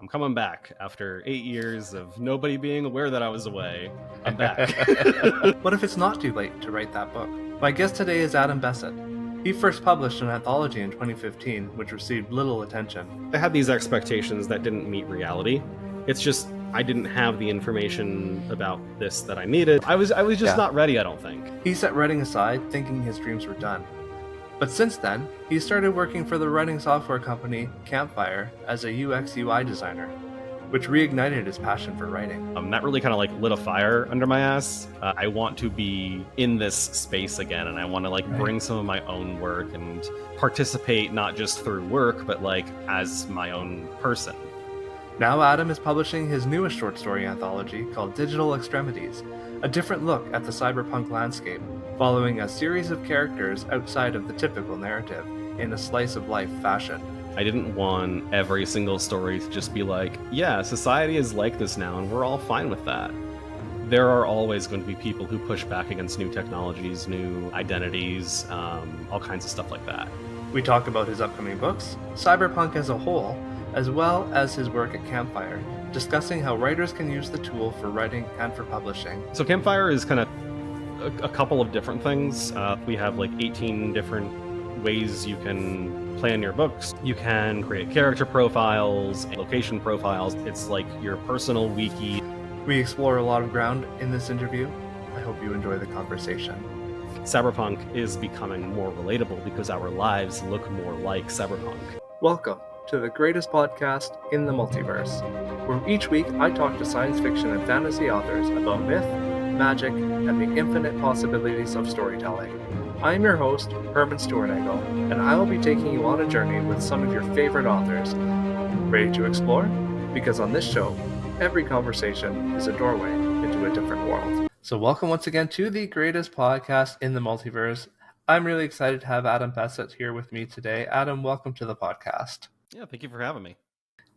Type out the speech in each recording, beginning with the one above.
I'm coming back after 8 years of nobody being aware that I was away. I'm back. What if it's not too late to write that book? My guest today is Adam Bassett. He first published an anthology in 2015, which received little attention. I had these expectations that didn't meet reality. It's just I didn't have the information about this that I needed. I was just not ready, I don't think. He set writing aside, thinking his dreams were done. But since then, he started working for the writing software company Campfire as a UX UI designer, which reignited his passion for writing. That really kind of like lit a fire under my ass. I want to be in this space again, and I want to bring some of my own work and participate not just through work, but as my own person. Now Adam is publishing his newest short story anthology called Digital Extremities, a different look at the cyberpunk landscape, following a series of characters outside of the typical narrative in a slice-of-life fashion. I didn't want every single story to just be yeah, society is like this now, and we're all fine with that. There are always going to be people who push back against new technologies, new identities, all kinds of stuff like that. We talk about his upcoming books, cyberpunk as a whole, as well as his work at Campfire, discussing how writers can use the tool for writing and for publishing. So Campfire is kind of a couple of different things. We have 18 different ways you can plan your books. You can create character profiles, location profiles. It's like your personal wiki. We explore a lot of ground in this interview. I hope you enjoy the conversation. Cyberpunk is becoming more relatable because our lives look more like cyberpunk. Welcome to the greatest podcast in the multiverse, where each week I talk to science fiction and fantasy authors about myth, magic, and the infinite possibilities of storytelling. I am your host, Herman Stornagel, and I will be taking you on a journey with some of your favorite authors. Ready to explore? Because on this show, every conversation is a doorway into a different world. So welcome once again to the greatest podcast in the multiverse. I'm really excited to have Adam Bassett here with me today. Adam, welcome to the podcast. Yeah, thank you for having me.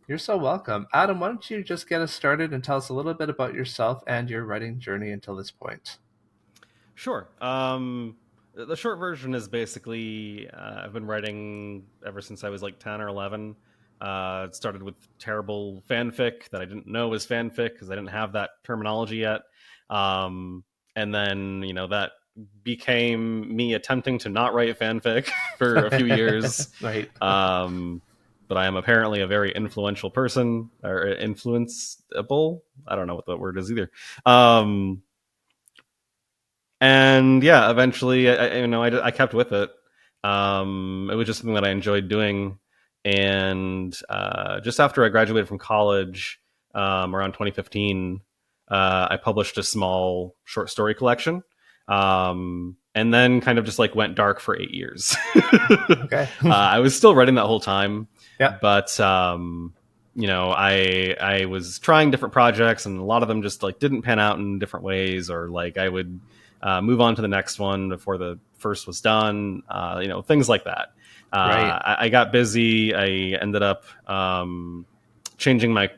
You're so welcome. Adam, why don't you just get us started and tell us a little bit about yourself and your writing journey until this point? Sure. The short version is basically I've been writing ever since I was 10 or 11. It started with terrible fanfic that I didn't know was fanfic because I didn't have that terminology yet. And then, that became me attempting to not write fanfic for a few years. Right. But I am apparently a very influential person, or influenceable. I don't know what that word is either. And yeah, eventually, I kept with it. It was just something that I enjoyed doing. And just after I graduated from college, around 2015, I published a small short story collection. And then kind of just went dark for 8 years. Okay. I was still writing that whole time. Yeah. But, I was trying different projects, and a lot of them just didn't pan out in different ways, or I would move on to the next one before the first was done, things like that. Right. I got busy. I ended up changing my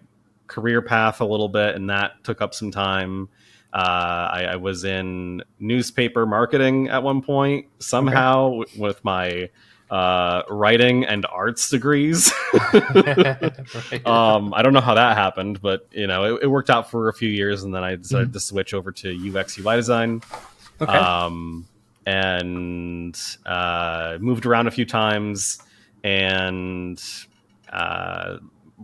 career path a little bit, and that took up some time. I was in newspaper marketing at one point, somehow, with my writing and arts degrees. Right. I don't know how that happened, but it worked out for a few years, and then I decided to switch over to UX UI design. Okay. And moved around a few times, and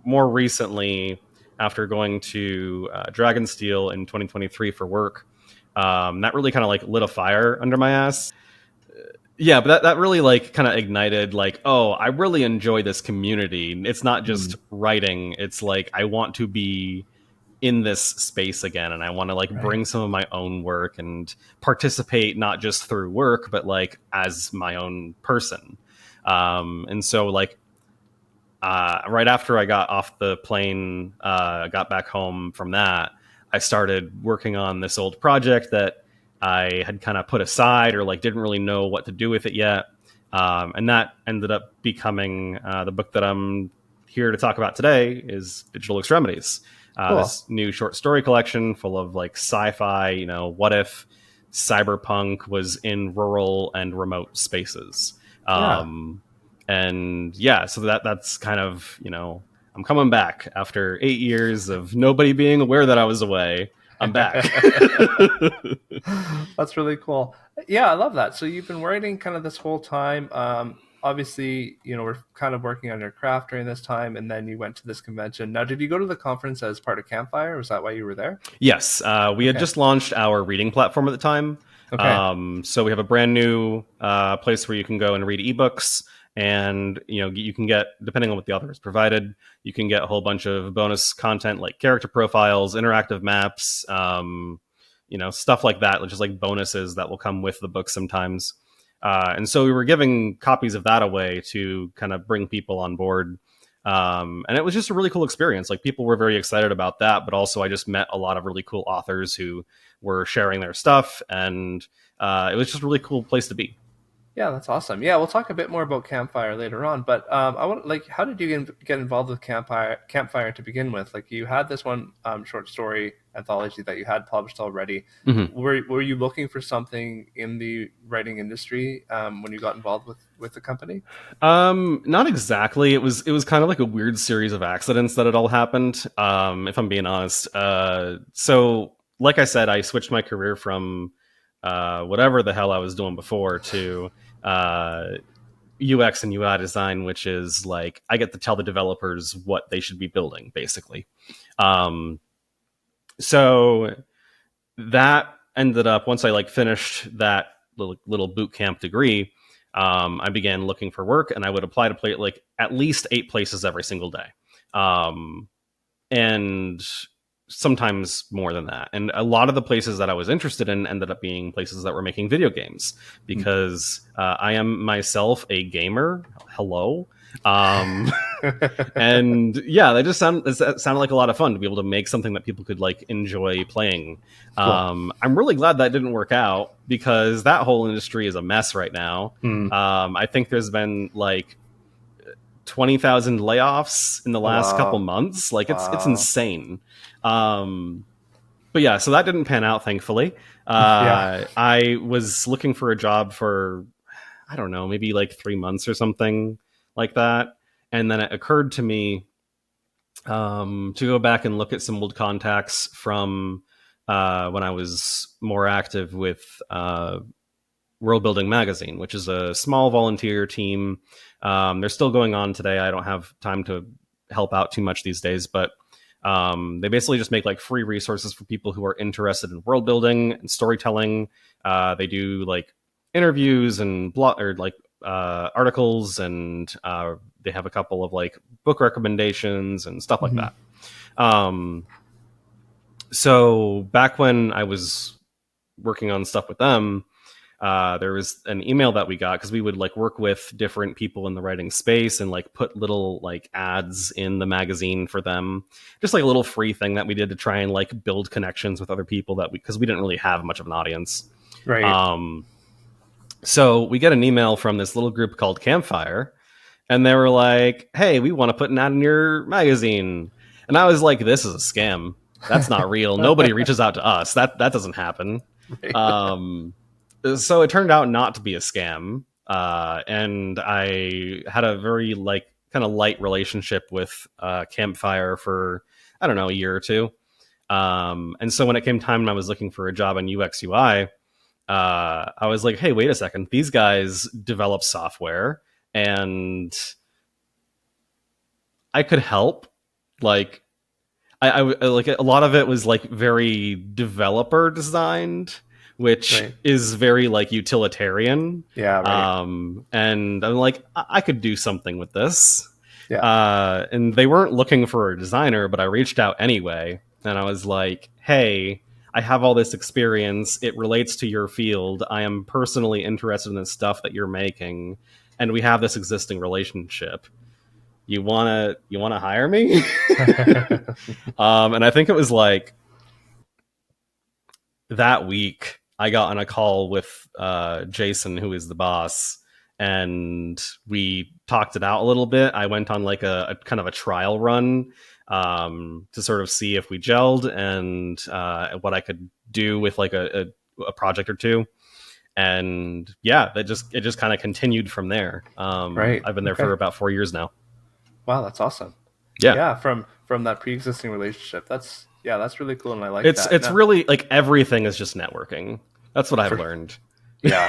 more recently, after going to Dragonsteel in 2023 for work, that really kind of lit a fire under my ass. Yeah, but that really kind of ignited oh, I really enjoy this community. It's not just writing. It's I want to be in this space again, and I want to bring some of my own work and participate not just through work, but as my own person. And so right after I got off the plane, got back home from that, I started working on this old project that I had kind of put aside, or didn't really know what to do with it yet. And that ended up becoming the book that I'm here to talk about today, is Digital Extremities. Cool. This new short story collection full of sci-fi, what if cyberpunk was in rural and remote spaces. And yeah, so that's kind of, I'm coming back after 8 years of nobody being aware that I was away. I'm back. That's really cool. Yeah, I love that. So you've been writing kind of this whole time. Obviously, we're kind of working on your craft during this time, and then you went to this convention. Now, did you go to the conference as part of Campfire? Was that why you were there? Yes, we had Okay. just launched our reading platform at the time. Okay. So we have a brand new place where you can go and read ebooks, and you can get, depending on what the author has provided, you can get a whole bunch of bonus content like character profiles, interactive maps, stuff like that, which is like bonuses that will come with the book sometimes. And so we were giving copies of that away to kind of bring people on board. And it was just a really cool experience. Like, people were very excited about that, but also I just met a lot of really cool authors who were sharing their stuff, and it was just a really cool place to be. Yeah, that's awesome. Yeah, we'll talk a bit more about Campfire later on, but I want like, how did you get involved with Campfire to begin with? Like, you had this one short story anthology that you had published already. Mm-hmm. Were you looking for something in the writing industry when you got involved with the company? Not exactly. It was kind of like a weird series of accidents that had all happened. If I'm being honest. So like I said, I switched my career from whatever the hell I was doing before to UX and UI design, which is like, I get to tell the developers what they should be building, basically. So that ended up, once I like finished that little boot camp degree, I began looking for work, and I would apply to play like at least 8 places every single day. And sometimes more than that. And a lot of the places that I was interested in ended up being places that were making video games, because I am myself a gamer. Hello. And yeah, that sounded like a lot of fun to be able to make something that people could like enjoy playing. Cool. I'm really glad that didn't work out, because that whole industry is a mess right now. I think there's been like 20,000 layoffs in the last couple months. Like, it's insane. But yeah, so that didn't pan out, thankfully. Yeah. I was looking for a job for, I don't know, maybe like 3 months or something like that. And then it occurred to me to go back and look at some old contacts from when I was more active with World Building Magazine, which is a small volunteer team. They're still going on today. I don't have time to help out too much these days, but they basically just make like free resources for people who are interested in world building and storytelling. They do like interviews and articles, and they have a couple of like book recommendations and stuff like that. So back when I was working on stuff with them, there was an email that we got, because we would like work with different people in the writing space and like put little like ads in the magazine for them, just like a little free thing that we did to try and like build connections with other people because we didn't really have much of an audience. Right. So we get an email from this little group called Campfire, and they were like, "Hey, we want to put an ad in your magazine." And I was like, "This is a scam. That's not real. Nobody reaches out to us. That doesn't happen." Right. So it turned out not to be a scam, and I had a very like kind of light relationship with Campfire for, I don't know, a year or two. And so when it came time and I was looking for a job in UX UI, I was like, hey, wait a second, these guys develop software and I could help. Like, I like, a lot of it was like very developer designed, which is very like utilitarian. Yeah. Right. And I'm like, I could do something with this. Yeah. And they weren't looking for a designer, but I reached out anyway. And I was like, hey, I have all this experience. It relates to your field. I am personally interested in the stuff that you're making, and we have this existing relationship. You wanna hire me? And I think it was like that week I got on a call with Jason, who is the boss, and we talked it out a little bit. I went on like a kind of a trial run to sort of see if we gelled and what I could do with like a project or two. And yeah, it just kind of continued from there. I've been there for about 4 years now. Wow, that's awesome. Yeah. Yeah, from that pre-existing relationship. That's really cool, and I like that. It's No, really like everything is just networking. That's what I've for learned. yeah,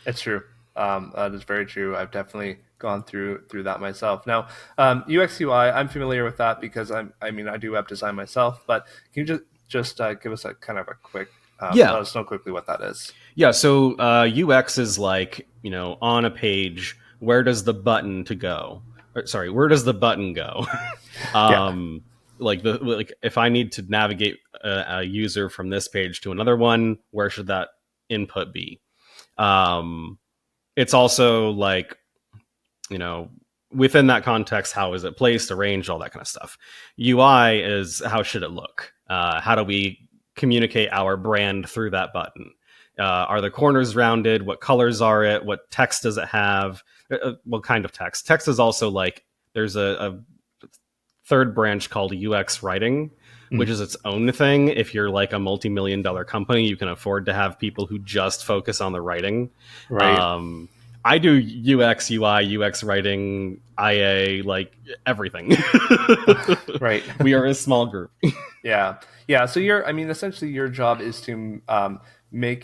it's true. That is very true. I've definitely gone through that myself. Now, UX UI, I'm familiar with that because I mean, I do web design myself. But can you just give us a kind of a quick, Yeah. let us know quickly what that is? Yeah, so UX is like, on a page, where does the button to go? Sorry, where does the button go? Yeah. um, like if I need to navigate a user from this page to another one, where should that input be? Um, it's also like, you know, within that context, how is it placed, arranged, all that kind of stuff. UI is how should it look? How do we communicate our brand through that button? Are the corners rounded? What colors are it? What text does it have? What kind of text? Text is also like there's a third branch called UX writing, which Mm. is its own thing. If you're like a multi-million-dollar company, you can afford to have people who just focus on the writing. Right. Um, I do UX, UI, UX writing, IA, like everything. Right. We are a small group. Yeah, yeah. So I mean, essentially, your job is to make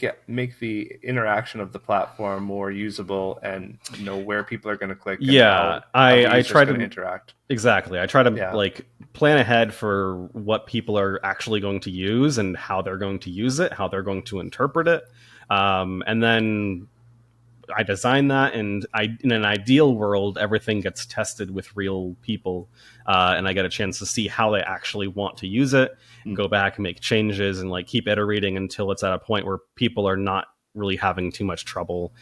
the interaction of the platform more usable, and know where people are going to click and Yeah, how the I user is try going to to interact. exactly. I try to Yeah, like plan ahead for what people are actually going to use and how they're going to use it, how they're going to interpret it, and then I design that, and in an ideal world, everything gets tested with real people, and I get a chance to see how they actually want to use it, and mm. go back and make changes, and like keep iterating until it's at a point where people are not really having too much trouble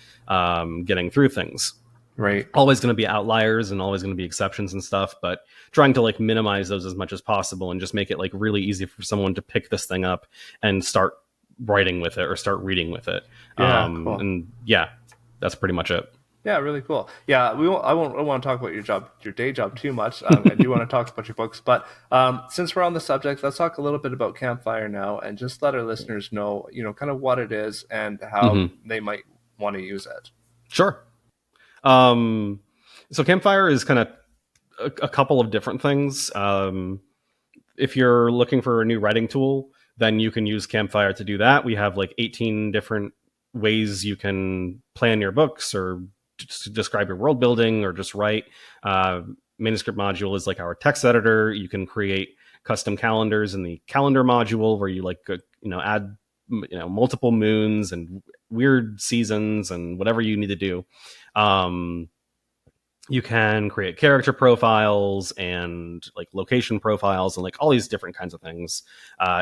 getting through things. Right, Always going to be outliers and always going to be exceptions and stuff, but trying to like minimize those as much as possible and just make it like really easy for someone to pick this thing up and start writing with it or start reading with it. yeah, cool. And yeah, that's pretty much it. Yeah, really cool. Yeah, I want to talk about your day job too much. I do want to talk about your books, but since we're on the subject, let's talk a little bit about Campfire now, and just let our listeners know, kind of what it is and how Mm-hmm. they might want to use it. Sure. Um, so Campfire is kind of a couple of different things. If you're looking for a new writing tool, then you can use Campfire to do that. We have like 18 different ways you can plan your books or just describe your world building or just write. Manuscript module is like our text editor. You can create custom calendars in the calendar module where you like add multiple moons and weird seasons and whatever you need to do. Um, you can create character profiles and like location profiles and like all these different kinds of things.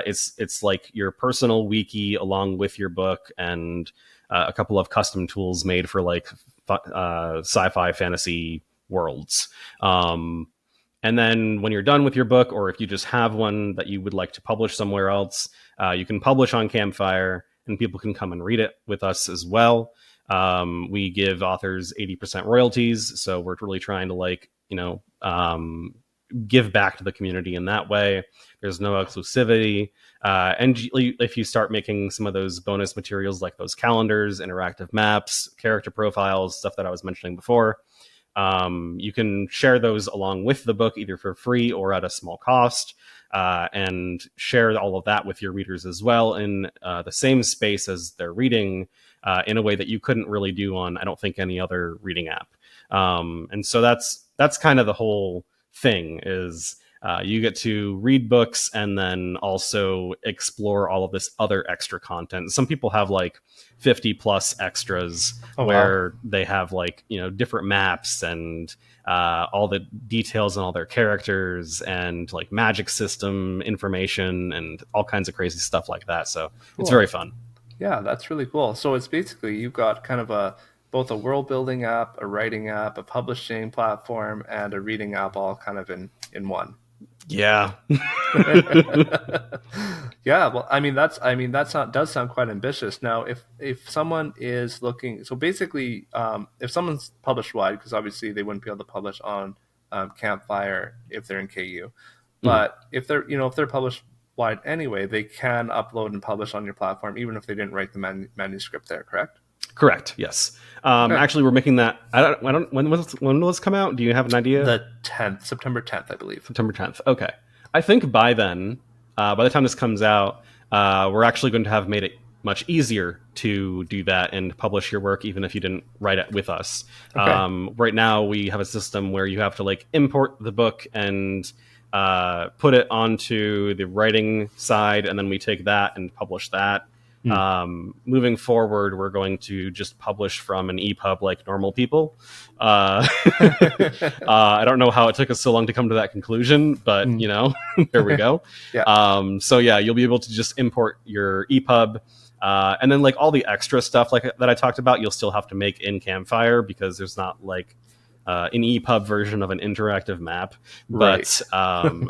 It's like your personal wiki along with your book and a couple of custom tools made for like sci-fi fantasy worlds. And then when you're done with your book, or if you just have one that you would like to publish somewhere else, you can publish on Campfire and people can come and read it with us as well. We give authors 80% royalties, so we're really trying to give back to the community in that way. There's no exclusivity, and if you start making some of those bonus materials like those calendars, interactive maps, character profiles, stuff that I was mentioning before, you can share those along with the book either for free or at a small cost, and share all of that with your readers as well in the same space as they're reading, in a way that you couldn't really do on, I don't think, any other reading app. And so that's kind of the whole thing is you get to read books and then also explore all of this other extra content. Some people have like 50 plus extras Oh wow. where they have like, different maps and all the details on all their characters and like magic system information and all kinds of crazy stuff like that. So it's Cool. very fun. Yeah, that's really cool. So it's basically you've got kind of a both a world building app, a writing app, a publishing platform, and a reading app all kind of in one. Yeah. Yeah, well, does sound quite ambitious. Now, if someone is looking, so basically, if someone's published wide, because obviously they wouldn't be able to publish on Campfire if they're in KU, Mhm. but if they're published wide anyway, they can upload and publish on your platform, even if they didn't write the manuscript there. Correct? Correct. Yes. Okay. Actually, we're making that. I don't. When will this come out? Do you have an idea? The 10th, September 10th, I believe. September 10th. Okay. I think by then, by the time this comes out, we're actually going to have made it much easier to do that and publish your work, even if you didn't write it with us. Okay. Right now, we have a system where you have to like import the book and put it onto the writing side, and then we take that and publish that. Moving forward, we're going to just publish from an EPUB like normal people. I don't know how it took us so long to come to that conclusion, but you know, there we go. Yeah. So yeah, you'll be able to just import your EPUB, and then like all the extra stuff like that I talked about, you'll still have to make in Campfire because there's not like an EPUB version of an interactive map. But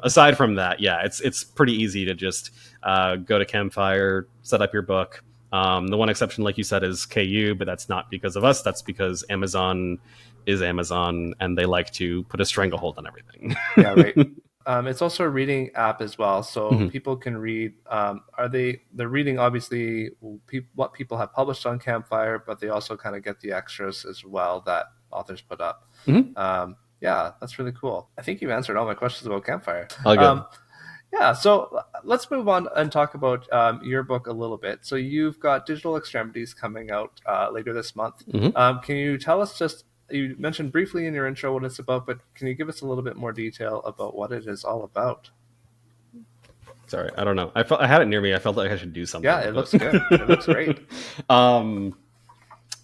aside from that, yeah, it's pretty easy to just go to Campfire, set up your book. The one exception, like you said, is KU, but that's not because of us. That's because Amazon is Amazon, and they like to put a stranglehold on everything. Yeah, right. It's also a reading app as well, so people can read. They're reading obviously what people have published on Campfire, but they also kind of get the extras as well that authors put up. Yeah, that's really cool. I think you've answered all my questions about Campfire. All good. Yeah, so let's move on and talk about your book a little bit. So you've got Digital Extremities coming out later this month. Can you tell us you mentioned briefly in your intro what it's about, but can you give us a little bit more detail about what it is all about? Sorry, I don't know. I had it near me. I felt like I should do something. Yeah, it looks good. It looks great.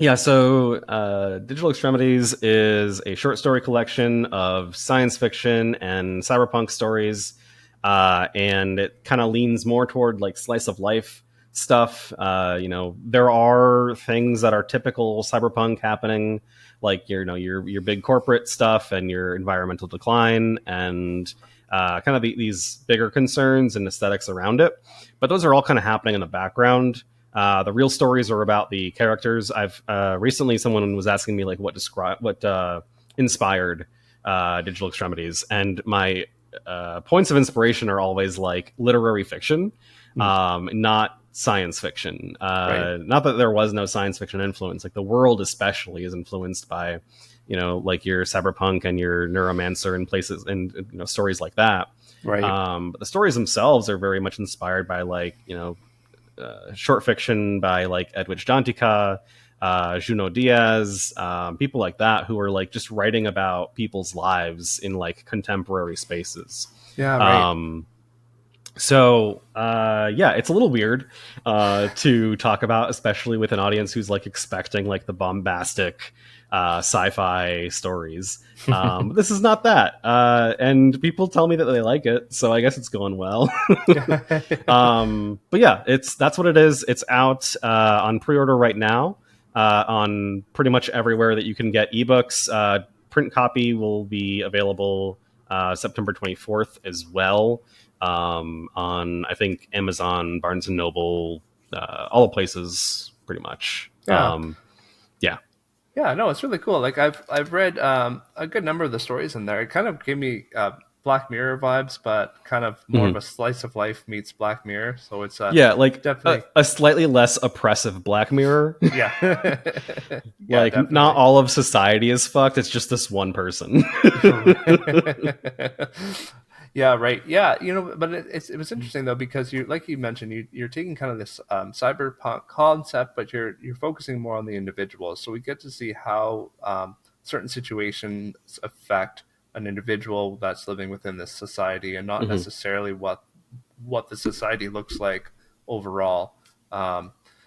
Yeah, so Digital Extremities is a short story collection of science fiction and cyberpunk stories. And it kind of leans more toward like slice of life stuff. There are things that are typical cyberpunk happening, like your big corporate stuff and your environmental decline and kind of these bigger concerns and aesthetics around it. But those are all kind of happening in the background. The real stories are about the characters. I've recently someone was asking me like what inspired Digital Extremities, and my points of inspiration are always like literary fiction, not science fiction. Not that there was no science fiction influence. Like the world especially is influenced by, like your cyberpunk and your neuromancer and places and stories like that. Right. But the stories themselves are very much inspired by like, short fiction by like Edwidge Danticat, Junot Diaz, people like that who are like just writing about people's lives in like contemporary spaces. Yeah, right. It's a little weird to talk about, especially with an audience who's like expecting like the bombastic sci-fi stories. But this is not that, and people tell me that they like it, so I guess it's going well. But yeah, that's what it is. It's out on pre-order right now. On pretty much everywhere that you can get ebooks. Print copy will be available September 24th as well, on I think Amazon, Barnes and Noble, all the places pretty much. Yeah, no, it's really cool. Like I've read a good number of the stories in there. It kind of gave me Black Mirror vibes, but kind of more of a slice of life meets Black Mirror. So it's like definitely a slightly less oppressive Black Mirror. Yeah. Like definitely. Not all of society is fucked. It's just this one person. Yeah, right. Yeah, but it was interesting though, because like you mentioned, you're taking kind of this cyberpunk concept, but you're focusing more on the individuals. So we get to see how certain situations affect an individual that's living within this society, and not necessarily what the society looks like overall.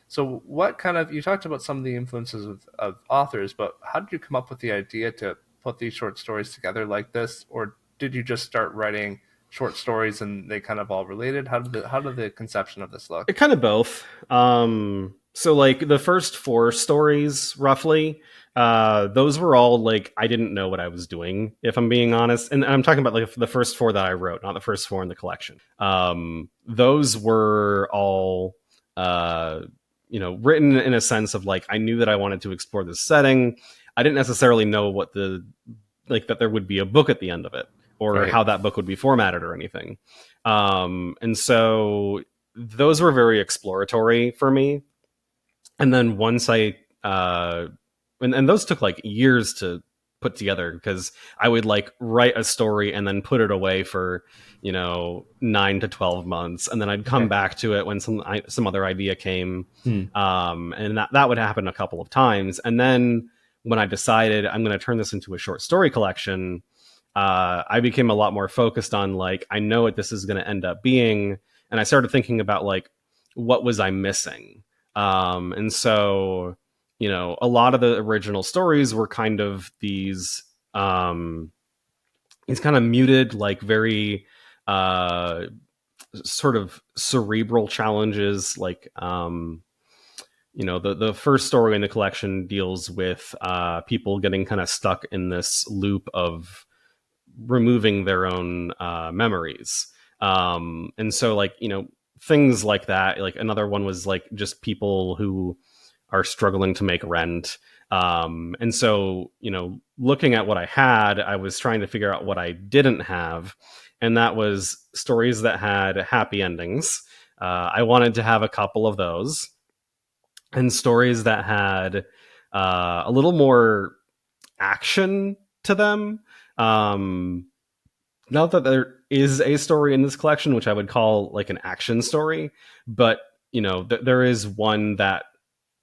So what kind of, you talked about some of the influences of authors, but how did you come up with the idea to put these short stories together like this? Or did you just start writing short stories and they kind of all related? How did the conception of this look? It kind of both. So like the first 4 stories roughly, those were all like, I didn't know what I was doing, if I'm being honest. And I'm talking about like the first 4 that I wrote, not the first 4 in the collection. Those were all, written in a sense of like, I knew that I wanted to explore this setting. I didn't necessarily know that there would be a book at the end of it, or how that book would be formatted or anything. And so those were very exploratory for me. And then once I and those took like years to put together, because I would like write a story and then put it away for 9 to 12 months, and then I'd come back to it when some other idea came. And that would happen a couple of times, and then when I decided I'm going to turn this into a short story collection, I became a lot more focused on like, I know what this is going to end up being, and I started thinking about like, what was I missing? And so a lot of the original stories were kind of these kind of muted, like very sort of cerebral challenges. Like, the first story in the collection deals with people getting kind of stuck in this loop of removing their own memories. And so like, things like that. Like another one was like just people who are struggling to make rent. And so, looking at what I had, I was trying to figure out what I didn't have. And that was stories that had happy endings. I wanted to have a couple of those, and stories that had a little more action to them. Not that there is a story in this collection which I would call like an action story, but there is one that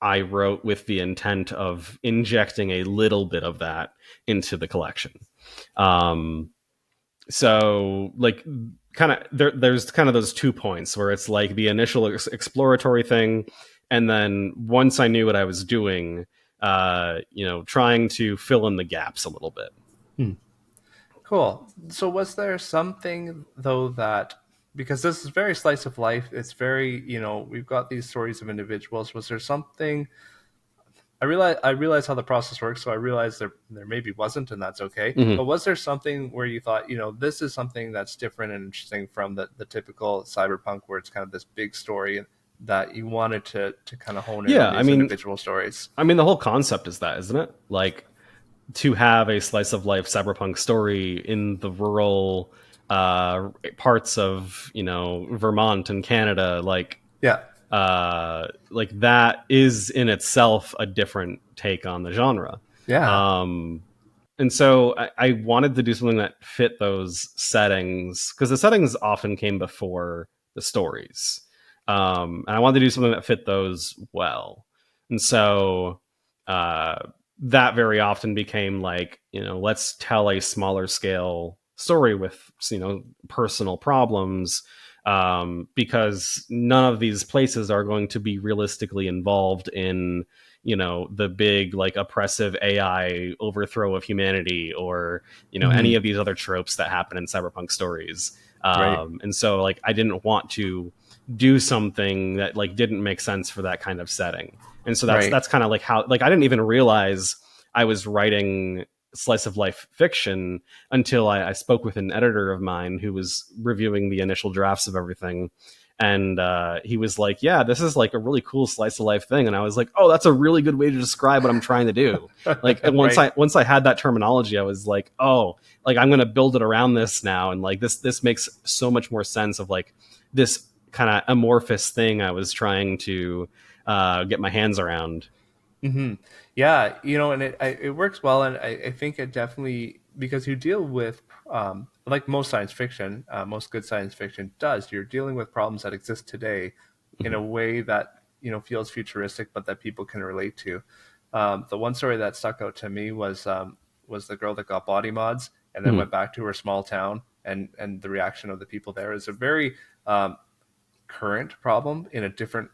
I wrote with the intent of injecting a little bit of that into the collection. So like kind of there's kind of those 2 points where it's like the initial exploratory thing, and then once I knew what I was doing, trying to fill in the gaps a little bit. Cool. So was there something though that, because this is very slice of life, it's very, we've got these stories of individuals. Was there something, I realize how the process works, so I realized there maybe wasn't, and that's okay. But was there something where you thought, this is something that's different and interesting from the typical cyberpunk, where it's kind of this big story, that you wanted to kind of hone in on these individual stories? I mean, the whole concept is that, isn't it? Like, to have a slice of life cyberpunk story in the rural parts of Vermont and Canada, like that is in itself a different take on the genre. And so I wanted to do something that fit those settings, because the settings often came before the stories, and I wanted to do something that fit those well. And so that very often became like, let's tell a smaller scale story with, personal problems, because none of these places are going to be realistically involved in, the big, like, oppressive AI overthrow of humanity, or, any of these other tropes that happen in cyberpunk stories. And so, like, I didn't want to do something that, like, didn't make sense for that kind of setting. And so that's kind of like how, like, I didn't even realize I was writing slice of life fiction until I spoke with an editor of mine who was reviewing the initial drafts of everything. And he was like, yeah, this is like a really cool slice of life thing. And I was like, oh, that's a really good way to describe what I'm trying to do. Like, and once I had that terminology, I was like, oh, like, I'm going to build it around this now. And like, this makes so much more sense of like this kind of amorphous thing I was trying to get my hands around. Yeah, and it works well, and I think it definitely, because you deal with like most science fiction, most good science fiction does, you're dealing with problems that exist today in a way that feels futuristic, but that people can relate to. The one story that stuck out to me was the girl that got body mods and then went back to her small town, and the reaction of the people there is a very current problem in a different,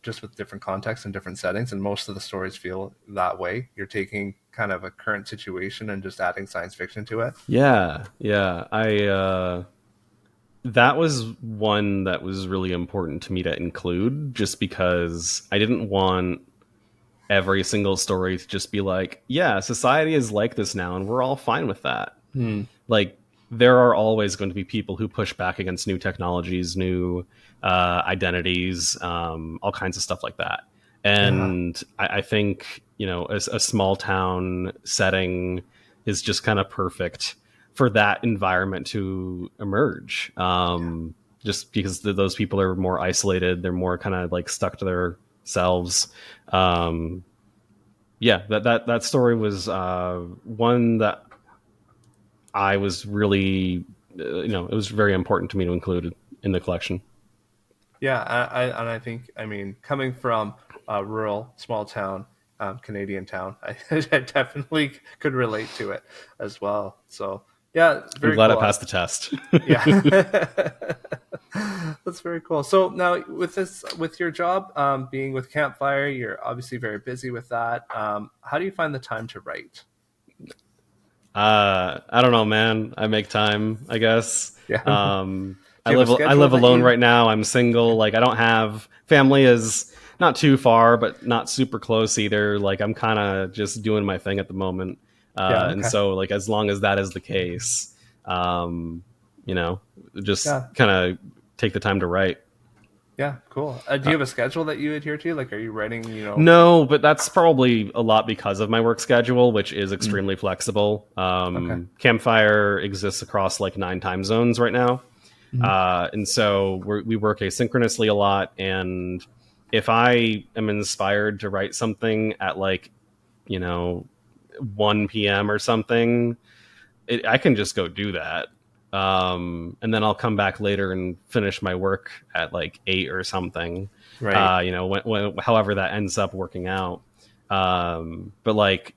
just with different contexts and different settings, and most of the stories feel that way. You're taking kind of a current situation and just adding science fiction to it. Yeah. I that was one that was really important to me to include, just because I didn't want every single story to just be like, yeah, society is like this now and we're all fine with that. Like, there are always going to be people who push back against new technologies, new identities, all kinds of stuff like that. And I think, a small town setting is just kind of perfect for that environment to emerge. Just because those people are more isolated, they're more kind of like stuck to themselves. yeah, that story was one that I was really, it was very important to me to include in the collection. Yeah, and I think, I mean, coming from a rural, small town, Canadian town, I definitely could relate to it as well. So, yeah, I'm very glad I cool. passed the test. Yeah, that's very cool. So now, with this, with your job being with Campfire, you're obviously very busy with that. How do you find the time to write? I don't know, man. I make time, I guess. Yeah. Do I you have a I schedule live that alone you? right now. I'm single. Like I don't have family is not too far, but not super close either. Like I'm kind of just doing my thing at the moment. Yeah. And Okay. so like as long as that is the case, um, you know, just Yeah. kind of take the time to write. Yeah. Cool. Do you Uh, have a schedule that you adhere to? Like, are you writing? No, but that's probably a lot because of my work schedule, which is Mm, extremely flexible. okay. Campfire exists across like 9 time zones right now. Mhm. And so we work asynchronously a lot. And if I am inspired to write something at like, you know, 1 p.m. or something, I can just go do that. And then I'll come back later and finish my work at like 8 or something. Right. However that ends up working out. But like,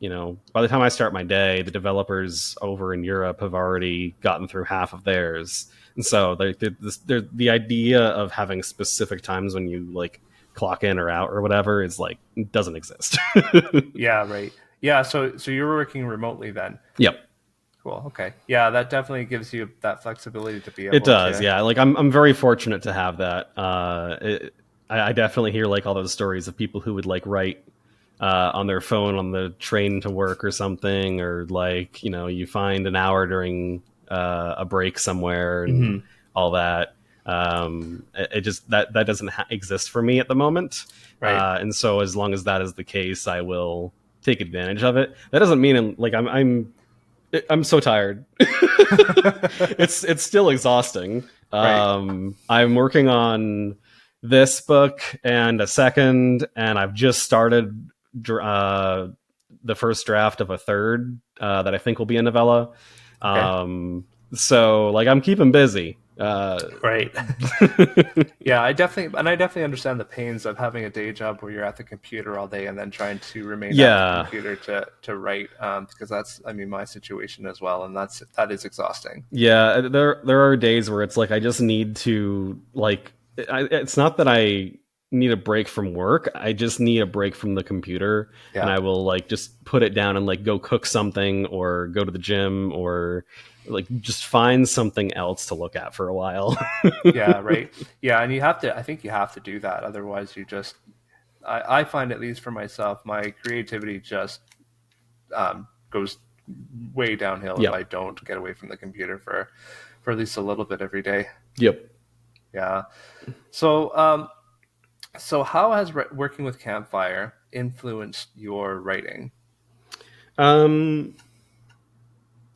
by the time I start my day, the developers over in Europe have already gotten through half of theirs. And so the idea of having specific times when you like clock in or out or whatever is like doesn't exist. Yeah. Right. Yeah. So you're working remotely then. Yep. Cool. Okay. Yeah, that definitely gives you that flexibility to be It able does, to. yeah. Like I'm very fortunate to have that. I definitely hear like all those stories of people who would like write on their phone on the train to work or something, or like you find an hour during a break somewhere and Mhm. all that. It just that doesn't exist for me at the moment, Right. and so as long as that is the case, I will take advantage of it. That doesn't mean like I'm so tired. It's still exhausting. Right. I'm working on this book and a second, and I've just started the first draft of a third that I think will be a novella. Okay. So like I'm keeping busy. Right. Yeah, I definitely understand the pains of having a day job where you're at the computer all day and then trying to remain at the Yeah, computer to write, because that's, I mean, my situation as well, and that is exhausting. yeah. There are days where it's like I just need to like. It's not that I need a break from work. I just need a break from the computer, and Yeah. I will like just put it down and like go cook something or go to the gym or like just find something else to look at for a while. Yeah. Right. Yeah, and you have to. I think you have to do that. Otherwise, you just. I find, at least for myself, my creativity just goes way downhill if Yep. I don't get away from the computer for at least a little bit every day. Yep. Yeah. So so how has working with Campfire influenced your writing? Um,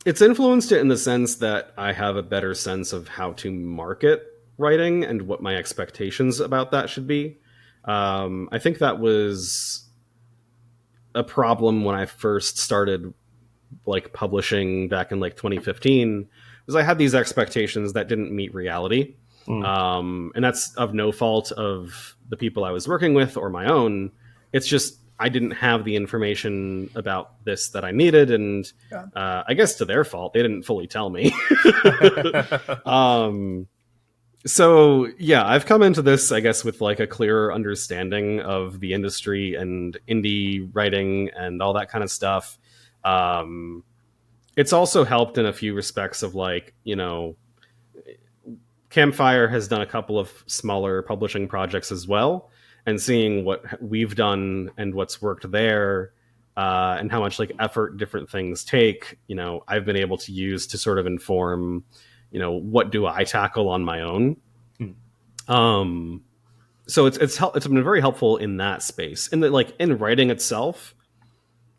it's influenced it in the sense that I have a better sense of how to market writing and what my expectations about that should be. I think that was a problem when I first started like publishing back in like 2015, was I had these expectations that didn't meet reality. Mm, And that's of no fault of the people I was working with or my own. It's just I didn't have the information about this that I needed, and yeah. I guess to their fault, they didn't fully tell me. um, so yeah, I've come into this, I guess, with like a clearer understanding of the industry and indie writing and all that kind of stuff. Um, it's also helped in a few respects of like, Campfire has done a couple of smaller publishing projects as well, and seeing what we've done and what's worked there, and how much like effort different things take, I've been able to use to sort of inform, what do I tackle on my own. Mm, Um, so it's been very helpful in that space. In the like in writing itself,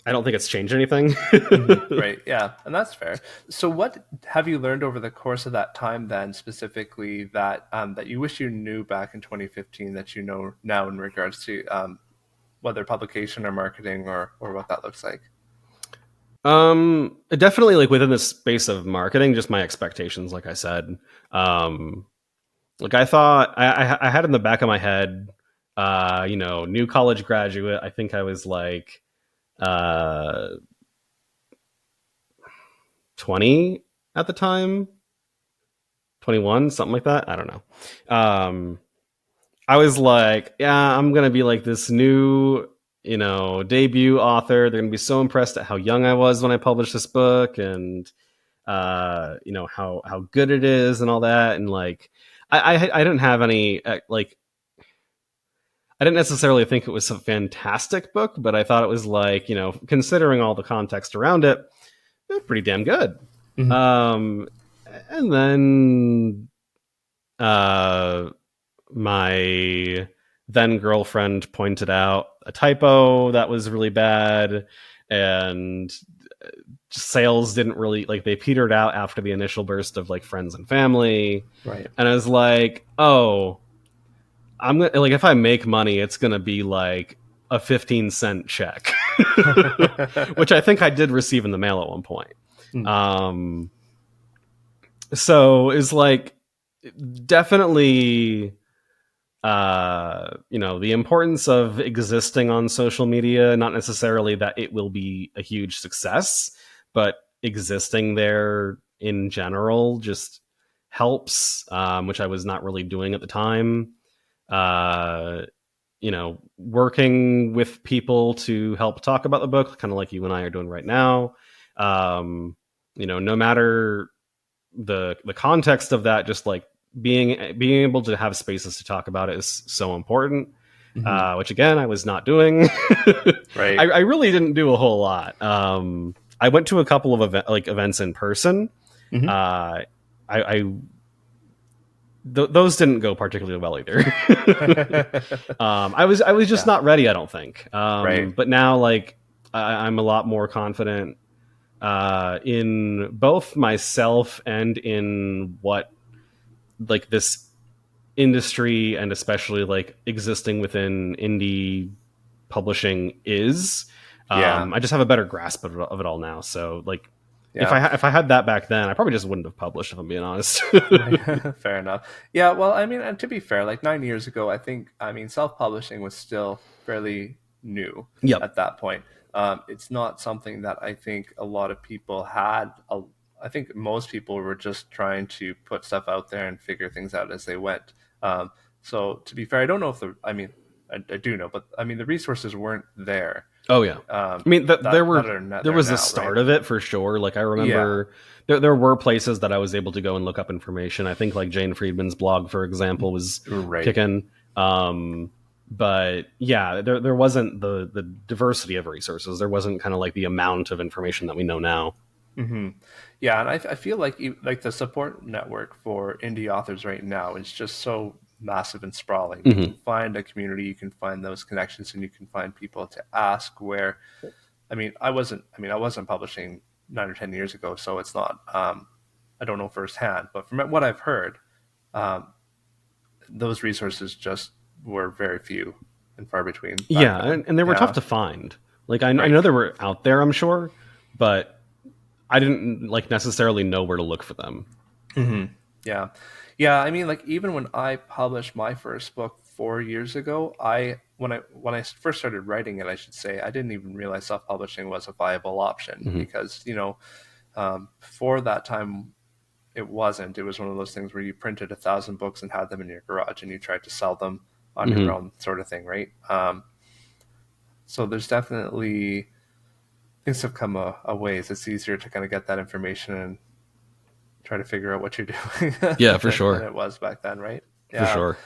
I don't think it's changed anything. mhm. Right. Yeah, and that's fair. So what have you learned over the course of that time then, specifically, that that you wish you knew back in 2015 that you know now in regards to whether publication or marketing or what that looks like? Definitely like within the space of marketing, just my expectations, like I said. Like I thought I had in the back of my head, new college graduate. I think I was like uh 20 at the time, 21, something like that. I don't know. I was like, yeah, I'm gonna be like this new, debut author. They're gonna be so impressed at how young I was when I published this book, and how good it is and all that. And like, I didn't have any like, I didn't necessarily think it was a fantastic book, but I thought it was like, considering all the context around it, pretty damn good. Mm-hmm. Um, and then my then girlfriend pointed out a typo that was really bad, and sales didn't really like, they petered out after the initial burst of like friends and family. Right. And I was like, oh, I'm gonna, like, if I make money, it's gonna be like a 15-cent check, which I think I did receive in the mail at one point. So it's like definitely the importance of existing on social media, not necessarily that it will be a huge success, but existing there in general just helps, which I was not really doing at the time. Working with people to help talk about the book, kind of like you and I are doing right now. No matter the context of that, just like being able to have spaces to talk about it is so important. Which again, I was not doing. Right. I really didn't do a whole lot. I went to a couple of events in person. Those didn't go particularly well either. I was just not ready, I don't think. Right. But now, like, I'm a lot more confident in both myself and in what, like, this industry, and especially like existing within indie publishing is. I just have a better grasp of it all now. So like, if I had that back then, I probably just wouldn't have published, if I'm being honest. Fair enough. Yeah, well, I mean, and to be fair, like 9 years ago, I mean, self-publishing was still fairly new at that point. It's not something that I think a lot of people had. I think most people were just trying to put stuff out there and figure things out as they went. So to be fair, I don't know if I do know, but I mean, the resources weren't there. Oh yeah, I mean there was the start of it for sure. Like I remember there were places that I was able to go and look up information. I think like Jane Friedman's blog, for example, was kicking. But yeah, there wasn't the diversity of resources. There wasn't kind of like the amount of information that we know now. Mm-hmm. Yeah, and I feel like the support network for indie authors right now is just so massive and sprawling. You can find a community, you can find those connections, and you can find people to ask. Where, I wasn't publishing 9 or 10 years ago, so it's not. I don't know firsthand, but from what I've heard, those resources just were very few and far between. Yeah, and they were tough to find. Like I know they were out there, I'm sure, but I didn't like necessarily know where to look for them. Mm-hmm. Yeah. I mean, like even when I published my first book 4 years ago, when I first started writing it, I should say, I didn't even realize self-publishing was a viable option because before that time, it wasn't. It was one of those things where you printed 1,000 books and had them in your garage, and you tried to sell them on your own, sort of thing, right? So there's definitely things have come a ways. It's easier to kind of get that information and try to figure out what you're doing. Yeah, for sure. Than it was back then, right? Yeah. For sure.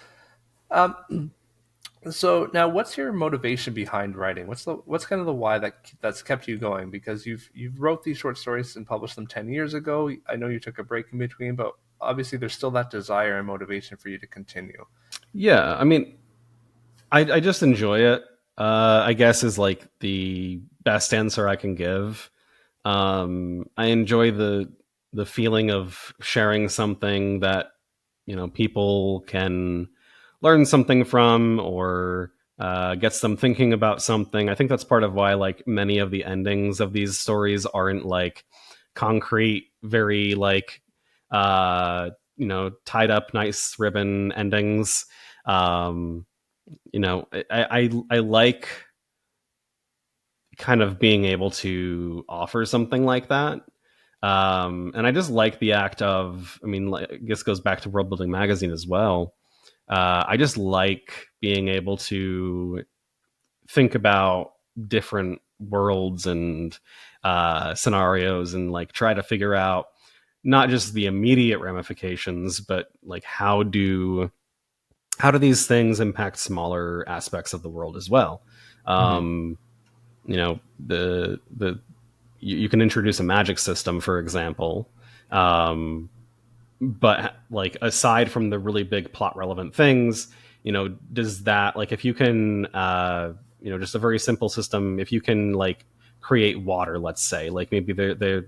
So now, what's your motivation behind writing? What's kind of the why that's kept you going? Because you've wrote these short stories and published them 10 years ago. I know you took a break in between, but obviously there's still that desire and motivation for you to continue. Yeah, I mean, I just enjoy it. I guess is like the best answer I can give. I enjoy the feeling of sharing something that people can learn something from, or gets them thinking about something. I think that's part of why like many of the endings of these stories aren't like concrete, very like tied up nice ribbon endings. um I like kind of being able to offer something like that. And I just like the act of, I mean, like, I guess goes back to World Building Magazine as well. I just like being able to think about different worlds and scenarios and like try to figure out not just the immediate ramifications, but like how do these things impact smaller aspects of the world as well. um the you can introduce a magic system, for example. But like aside from the really big plot relevant things, does that, like, if you can just a very simple system, if you can like create water, let's say, like maybe they're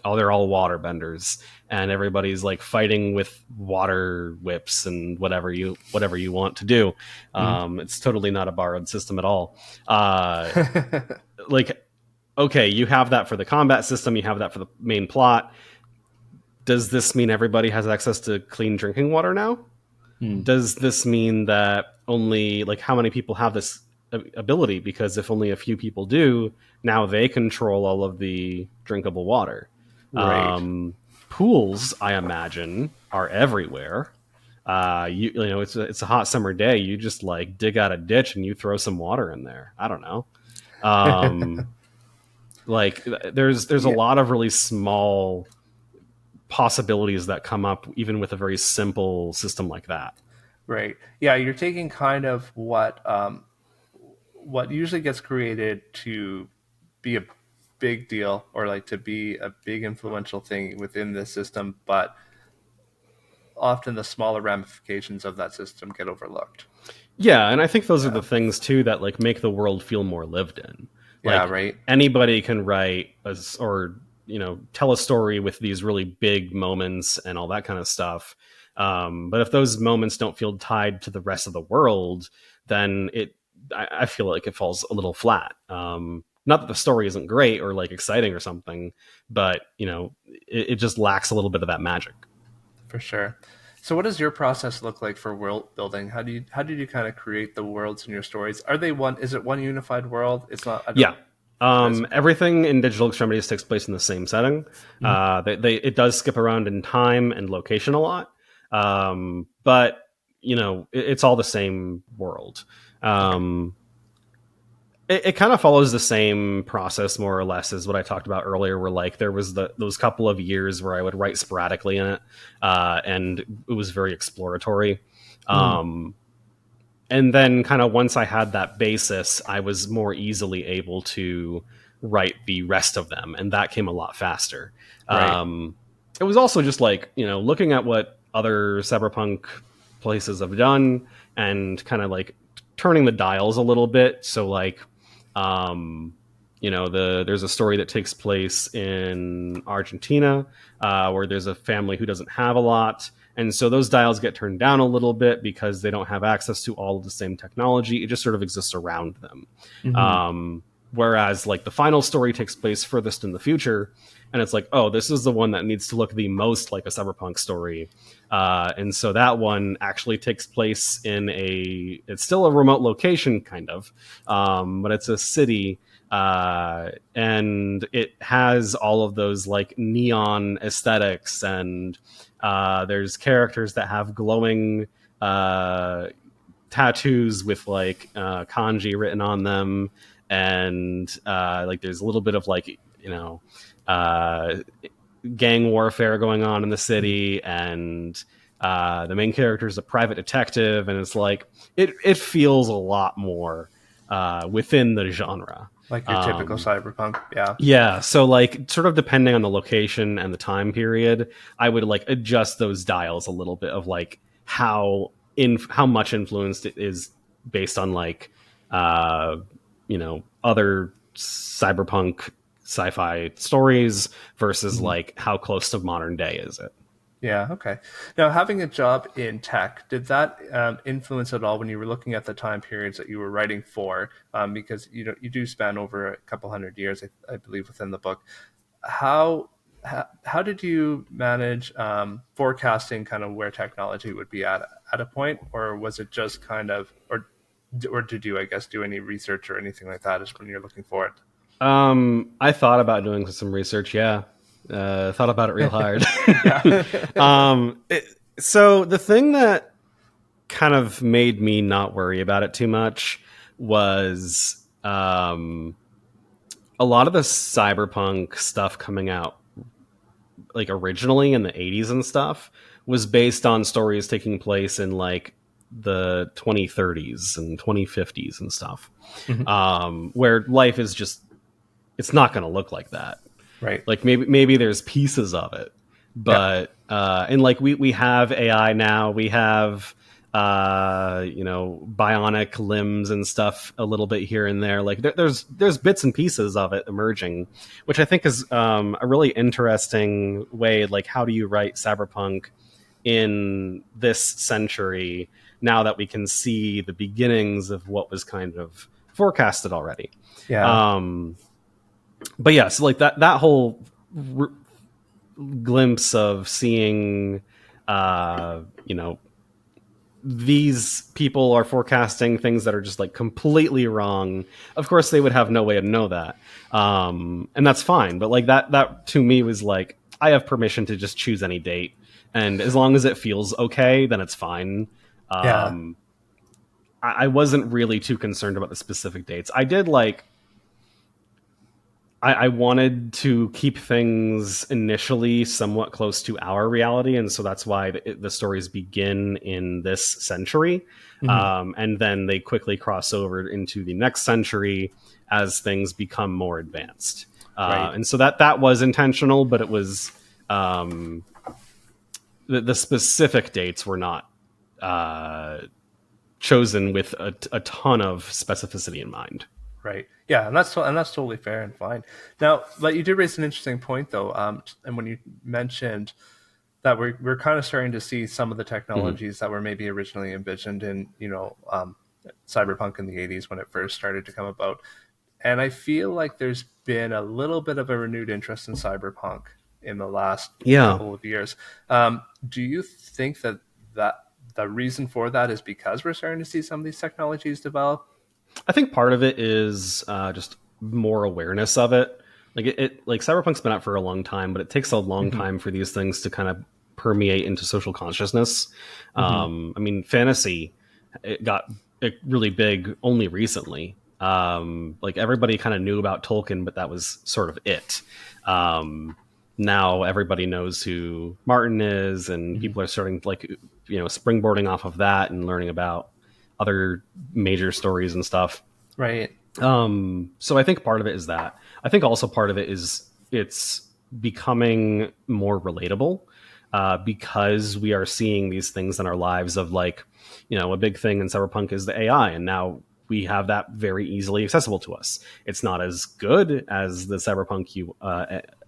all water benders and everybody's like fighting with water whips and whatever you want to do. It's totally not a borrowed system at all. Like, okay, you have that for the combat system, you have that for the main plot. Does this mean everybody has access to clean drinking water now? Does this mean that only, like, how many people have this ability? Because if only a few people do, now they control all of the drinkable water. Right. Pools, I imagine, are everywhere. It's a hot summer day. You just like dig out a ditch and you throw some water in there. I don't know. Like there's a lot of really small possibilities that come up even with a very simple system like that. Right. Yeah, you're taking kind of what usually gets created to be a big deal, or like to be a big influential thing within this system, but often the smaller ramifications of that system get overlooked. Yeah, and I think those are the things too that like make the world feel more lived in. Like, Yeah, right. anybody can write or tell a story with these really big moments and all that kind of stuff. But if those moments don't feel tied to the rest of the world, then I feel like it falls a little flat. Not that the story isn't great or like exciting or something, but it just lacks a little bit of that magic. For sure. So, what does your process look like for world building? How did you kind of create the worlds in your stories? Are they one? Is it one unified world? It's not. Yeah. Everything in Digital Extremities takes place in the same setting. It does skip around in time and location a lot, but it's all the same world. It kind of follows the same process more or less as what I talked about earlier, where like there was those couple of years where I would write sporadically in it, and it was very exploratory. And then kind of once I had that basis, I was more easily able to write the rest of them, and that came a lot faster. Right. It was also just like, looking at what other cyberpunk places have done and kind of like turning the dials a little bit. So like, there's a story that takes place in Argentina, where there's a family who doesn't have a lot. And so those dials get turned down a little bit because they don't have access to all of the same technology. It just sort of exists around them. Whereas like the final story takes place furthest in the future, and it's like, oh, this is the one that needs to look the most like a cyberpunk story. And so that one actually takes place it's still a remote location kind of, but it's a city. And it has all of those like neon aesthetics, and there's characters that have glowing tattoos with like kanji written on them, and like there's a little bit of like gang warfare going on in the city, and the main character is a private detective, and it's like it feels a lot more within the genre. Like your typical cyberpunk. Yeah. Yeah. So like sort of depending on the location and the time period, I would like adjust those dials a little bit of like how much influenced it is based on like other cyberpunk sci-fi stories versus like how close to modern day is it. Yeah. Okay. Now, having a job in tech, did that influence at all when you were looking at the time periods that you were writing for? Because you do span over a couple hundred years, I believe, within the book. How how did you manage forecasting kind of where technology would be at a point, or was it just kind of, or did you, I guess, do any research or anything like that as when you're looking for I thought about doing some research. Yeah, thought about it real hard. it? Yeah. So the thing that kind of made me not worry about it too much was a lot of the cyberpunk stuff coming out like originally in the 80s and stuff was based on stories taking place in like the 2030s and 2050s and stuff, Mhm. where life is just, it's not going to look like that. Right. Like maybe there's pieces of it, Yeah. but and like we have AI now, we have bionic limbs and stuff a little bit here and there. Like there's bits and pieces of it emerging, which I think is a really interesting way. Like, how do you write cyberpunk in this century now that we can see the beginnings of what was kind of forecasted already? Yeah. But yeah, so like that whole glimpse of seeing, you know, these people are forecasting things that are just like completely wrong. Of course, they would have no way to know that, and that's fine. But like that to me was like, I have permission to just choose any date, and as long as it feels okay, then it's fine. Yeah. I wasn't really too concerned about the specific dates. I did like, I wanted to keep things initially somewhat close to our reality, and so that's why the stories begin in this century, Mhm. and then they quickly cross over into the next century as things become more advanced. Right. And so that was intentional, but it was, the specific dates were not chosen with a ton of specificity in mind. Right. Yeah, and that's totally fair and fine. Now, but you did raise an interesting point though, and when you mentioned that we're kind of starting to see some of the Mm-hmm. technologies that were maybe originally envisioned in cyberpunk in the '80s when it first started to come about, and I feel like there's been a little bit of a renewed interest in cyberpunk in the last Yeah, couple of years. Do you think that the reason for that is because we're starting to see some of these technologies develop? I think part of it is just more awareness of it. Like like cyberpunk's been out for a long time, but it takes a long Hmm. time for these things to kind of permeate into social consciousness. Hmm. I mean, fantasy, it got really big only recently. Like everybody kind of knew about Tolkien, but that was sort of it. Now everybody knows who Martin is, and Hmm. people are starting to like, springboarding off of that and learning about other major stories and stuff. Right. So I think part of it is that. I think also part of it is it's becoming more relatable, because we are seeing these things in our lives of like, a big thing in cyberpunk is the AI, and now we have that very easily accessible to us. It's not as good as the cyberpunk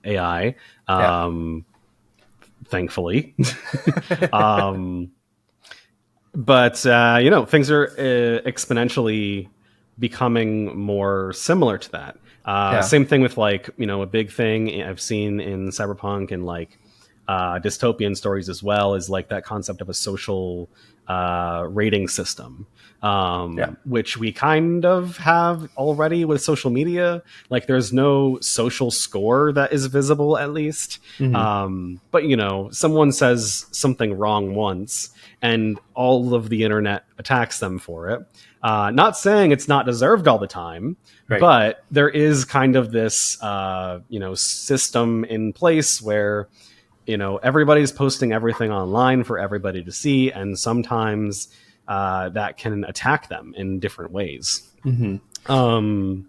AI, Yeah. thankfully. um, but things are exponentially becoming more similar to that. Yeah. Same thing with like, a big thing I've seen in cyberpunk and like dystopian stories as well is like that concept of a social rating system, Yeah. which we kind of have already with social media. Like there's no social score that is visible, at least. Hmm. But someone says something wrong once and all of the internet attacks them for it. Not saying it's not deserved all the time, Right. but there is kind of this system in place where everybody's posting everything online for everybody to see, and sometimes that can attack them in different ways. Hmm. Um,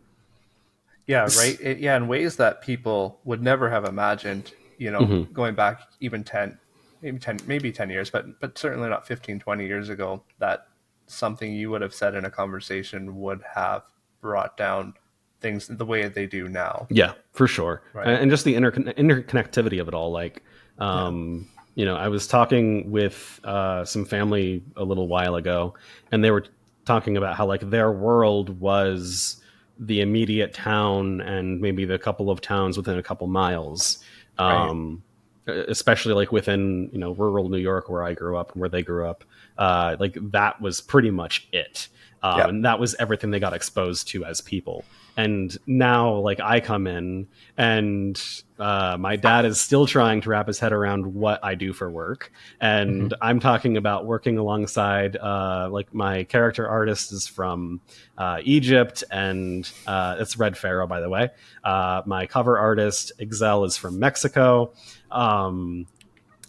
Yeah. Right. Yeah. In ways that people would never have imagined. mhm. Going back even 10, maybe 10 years, but certainly not 15, 20 years ago. That something you would have said in a conversation would have brought down things the way they do now. Yeah, for sure, Right. and just the interconnectivity of it all. Like, Yeah. I was talking with some family a little while ago, and they were talking about how like their world was the immediate town and maybe the couple of towns within a couple miles, Right. especially like within rural New York where I grew up and where they grew up. Like that was pretty much it. Yeah. And that was everything they got exposed to as people. And now, like, I come in and my dad is still trying to wrap his head around what I do for work. Hmm. And I'm talking about working alongside, like, my character artist is from Egypt, and it's Red Pharaoh, by the way. My cover artist, Excel, is from Mexico. I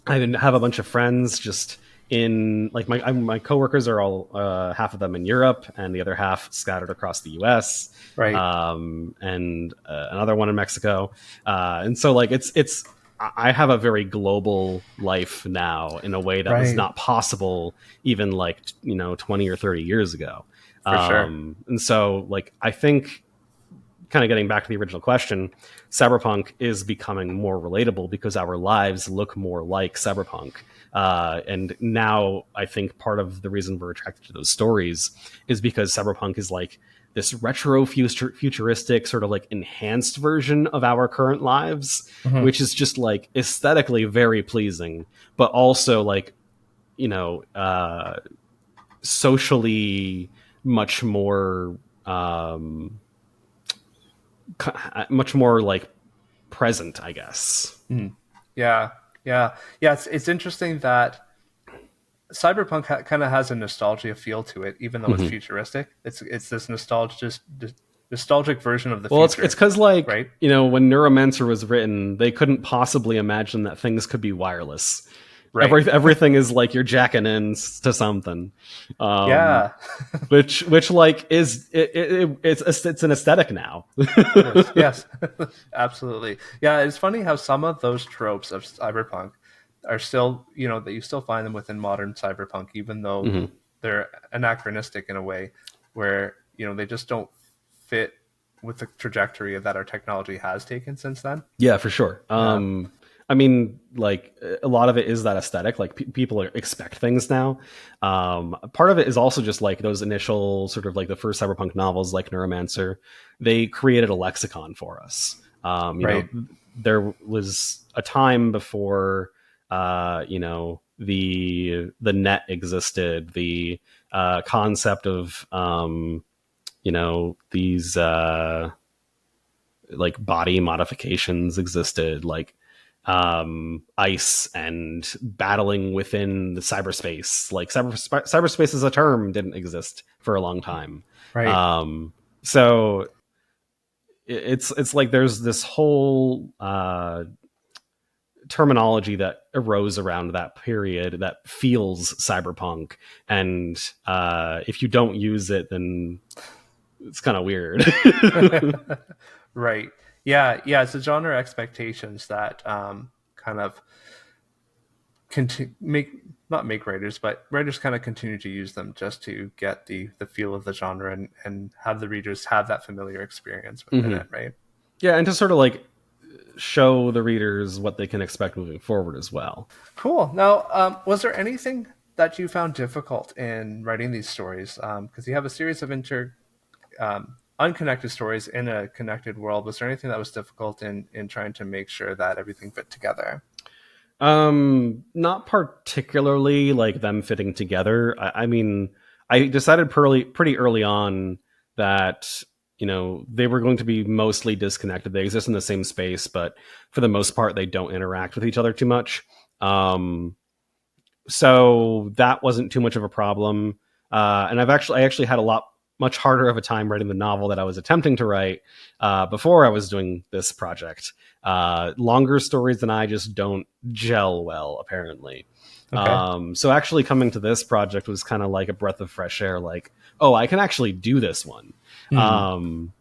have a bunch of friends just in like my coworkers are all half of them in Europe and the other half scattered across the US, Right. and another one in Mexico, and so like it's I have a very global life now in a way that was Right. not possible even like 20 or 30 years ago. For sure. And so like I think, kind of getting back to the original question, cyberpunk is becoming more relatable because our lives look more like cyberpunk. And now I think part of the reason we're attracted to those stories is because cyberpunk is like this retro futuristic sort of like enhanced version of our current lives, Hmm. which is just like aesthetically very pleasing, but also like, socially much more, much more like present, I guess. Mm. Yeah. Yeah. Yeah. It's interesting that cyberpunk kind of has a nostalgia feel to it, even though it's Mhm. futuristic. It's this nostalgic version of the Well, it's future, because like right? when Neuromancer was written, they couldn't possibly imagine that things could be wireless. Right. Everything is like you're jacking in to something, um, Yeah. which like it's an aesthetic now. It is. Yes. Absolutely. Yeah. It's funny how some of those tropes of cyberpunk are still, that you still find them within modern cyberpunk, even though Mhm. they're anachronistic in a way where, they just don't fit with the trajectory that our technology has taken since then. Yeah, for sure. Yeah. I mean, like a lot of it is that aesthetic. Like people expect things now. Part of it is also just like those initial sort of like the first cyberpunk novels, like Neuromancer. They created a lexicon for us. Right. There was a time before, the net existed. The concept of, these. Like body modifications existed, like ice and battling within the cyberspace. Like cyberspace as a term didn't exist for a long time. Right. So it's like there's this whole terminology that arose around that period that feels cyberpunk, and if you don't use it, then it's kind of weird. Right. Yeah. Yeah. It's the genre expectations that kind of make not make writers, but writers kind of continue to use them just to get the feel of the genre and have the readers have that familiar experience within Mhm. it. Right. Yeah, and to sort of like show the readers what they can expect moving forward as well. Cool. Now, was there anything that you found difficult in writing these stories? Because you have a series of unconnected stories in a connected world. Was there anything that was difficult in trying to make sure that everything fit together? Not particularly like them fitting together. I mean, I decided pretty early on that they were going to be mostly disconnected. They exist in the same space, but for the most part, they don't interact with each other too much. So that wasn't too much of a problem. And I actually had a lot much harder of a time writing the novel that I was attempting to write before I was doing this project. Longer stories than I just don't gel well, apparently. Okay. So actually coming to this project was kind of like a breath of fresh air. Like, oh, I can actually do this one. Hmm. Um,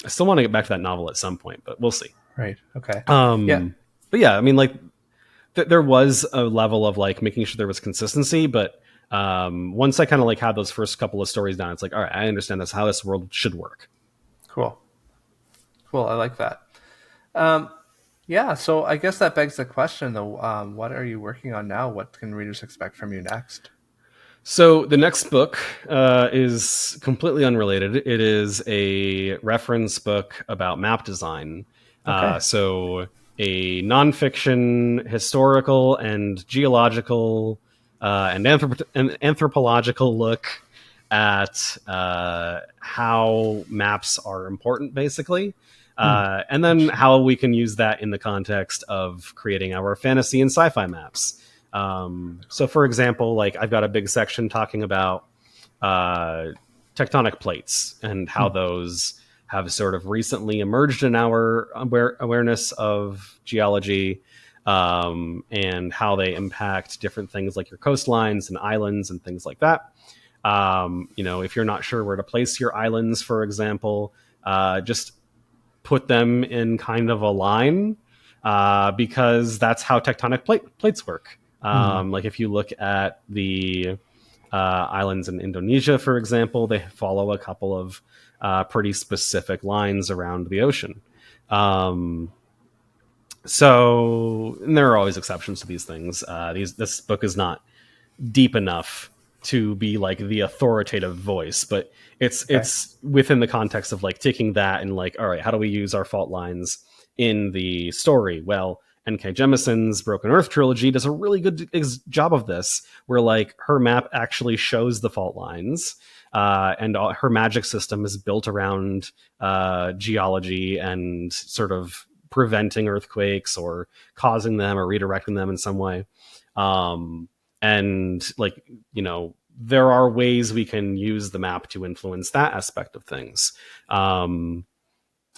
I still want to get back to that novel at some point, but we'll see. Right. Okay. Yeah. But yeah, I mean, like there was a level of like making sure there was consistency, but once I kind of like had those first couple of stories down, it's like, all right, I understand this, how this world should work. Cool. Cool. I like that. Um, Yeah, so I guess that begs the question though, what are you working on now? What can readers expect from you next? So the next book is completely unrelated. It is a reference book about map design. Okay. So a nonfiction, historical, and geological and anthropological look at how maps are important, basically. Hmm. And then how we can use that in the context of creating our fantasy and sci-fi maps. So, for example, like I've got a big section talking about uh, tectonic plates and how Hmm. those have sort of recently emerged in our awareness of geology, and how they impact different things like your coastlines and islands and things like that. If you're not sure where to place your islands, for example, just put them in kind of a line, because that's how tectonic plates work. Hmm. Like if you look at the islands in Indonesia, for example, they follow a couple of pretty specific lines around the ocean. Um, and there are always exceptions to these things. This book is not deep enough to be like the authoritative voice, but it's Okay. it's within the context of like taking that and like, all right, how do we use our fault lines in the story? Well, N.K. Jemison's Broken Earth trilogy does a really good job of this, where like her map actually shows the fault lines, and her magic system is built around geology and sort of preventing earthquakes or causing them or redirecting them in some way. Um, and like, there are ways we can use the map to influence that aspect of things.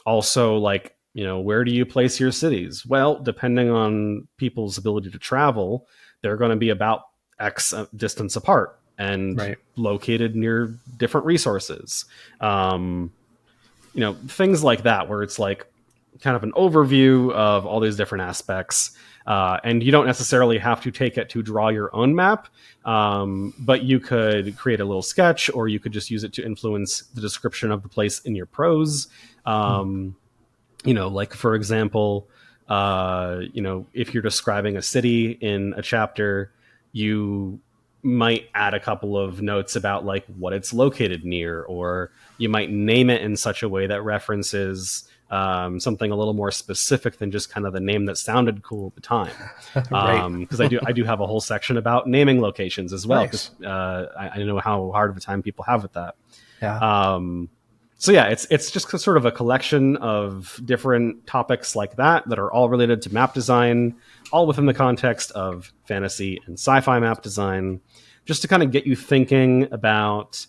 Also, like, where do you place your cities? Well, depending on people's ability to travel, they're going to be about x distance apart and Right. located near different resources. um, Things like that, where it's like kind of an overview of all these different aspects. And you don't necessarily have to take it to draw your own map, but you could create a little sketch, or you could just use it to influence the description of the place in your prose. Hmm. Um, like for example, if you're describing a city in a chapter, you might add a couple of notes about like what it's located near, or you might name it in such a way that references something a little more specific than just kind of the name that sounded cool at the time. Right. Because I do have a whole section about naming locations as well, because Nice. I know how hard of a time people have with that. Yeah. Um, so yeah, it's just sort of a collection of different topics like that are all related to map design, all within the context of fantasy and sci-fi map design, just to kind of get you thinking about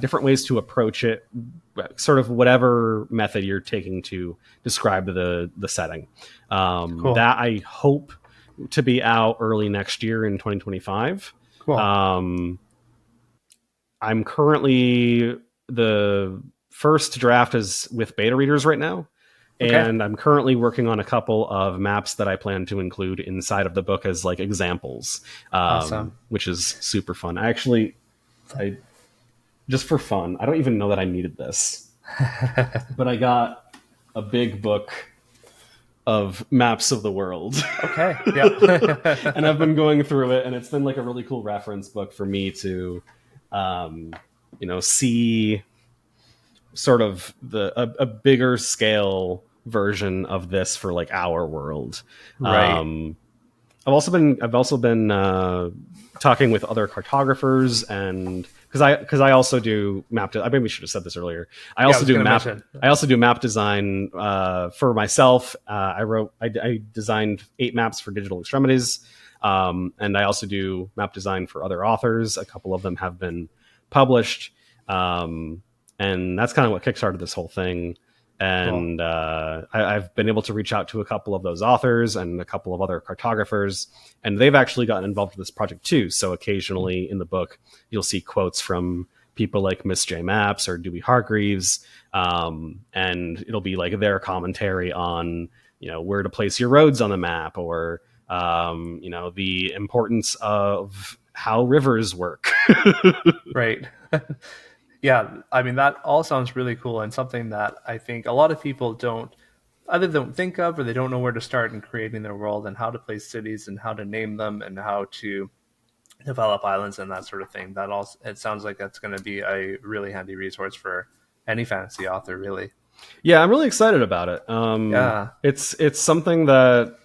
different ways to approach it, sort of whatever method you're taking to describe the setting. Cool. That I hope to be out early next year in 2025. Cool. Um, I'm currently the first draft is with beta readers right now, Okay. and I'm currently working on a couple of maps that I plan to include inside of the book as like examples, Awesome. which is super fun. I just for fun, I don't even know that I needed this, but I got a big book of maps of the world. Okay. Yeah. And I've been going through it, and it's been like a really cool reference book for me to um, see sort of a bigger scale version of this for like our world. Right. Um, I've also been talking with other cartographers, and because I also do map. I maybe we should have said this earlier. I Yeah, I also was do gonna map. mention. I also do map design for myself. I designed 8 maps for Digital Extremities, and I also do map design for other authors. A couple of them have been published, um, and that's kind of what kickstarted this whole thing. Cool. And I've been able to reach out to a couple of those authors and a couple of other cartographers, and they've actually gotten involved with this project too. So occasionally in the book, you'll see quotes from people like Miss J Maps or Dewey Hargreaves, and it'll be like their commentary on where to place your roads on the map, or the importance of how rivers work. Right. Yeah, I mean that all sounds really cool and something that I think a lot of people don't either don't think of or they don't know where to start in creating their world and how to place cities and how to name them and how to develop islands and that sort of thing. That also, it sounds like that's going to be a really handy resource for any fantasy author, really. Yeah, I'm really excited about it. Yeah. It's something that